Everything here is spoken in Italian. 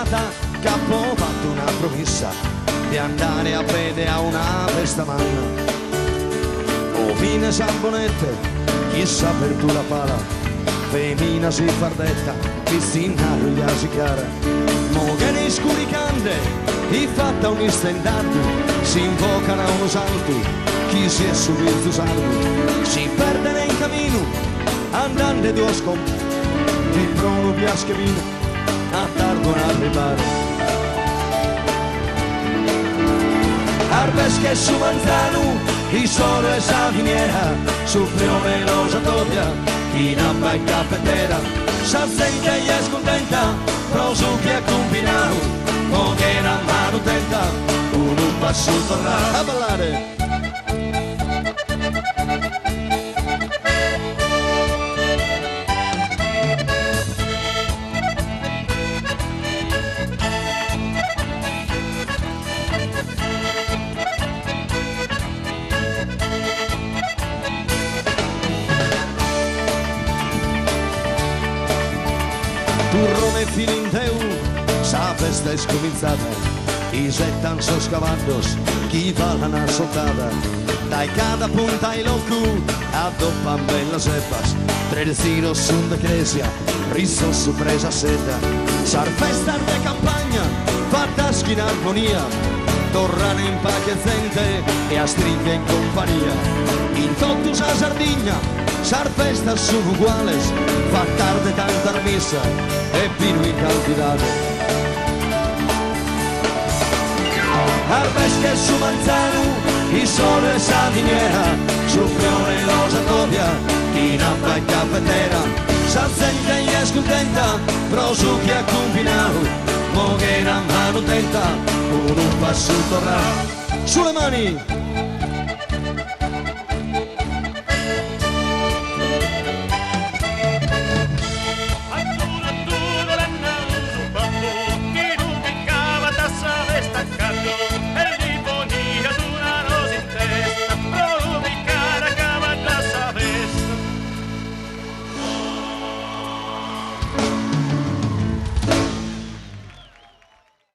serata capo fatto una promessa di andare a bere a una festa manna. O fine Sambonette, chissà per tu la pala, femmina si fardetta, piscina gli si cara. Mo che nei scuricante, i fatta un istendante, si invocano a uno salto, chi si è subito salvo, si perde nel cammino, andando due scomp, ti prono piaschevino, a tardo non arrivare. Arbes che su Manzano, il sole e saviniera, su primo veloce doppia, chi nappa e caffettera, s'azzenta e è scontenta, proso che ha combinato, poche una mano tenta, un passo torna a ballare. Turrone filinteu, sa festa è scominciata, i settan so scavandos, chi fa la nasotata, dai cada punta ai locu, a doppan bella sepas, trerzino sun de cresia, riso su presa seta, sar festa de campagna, fatta in armonia, torrane in pachezzente e a stringhe in compagnia, in tottus a Sardigna, sar festa sono uguales, fa tarde tanta messa e vino incalzinato. Arbes che su Manzano, il sole e saviniera, su Prione losa doppia, chi nappa e caffettera, s'azzenta e è scontenta, proso che ha combinato, mo che una mano tenta, un passo torna. Sulle mani!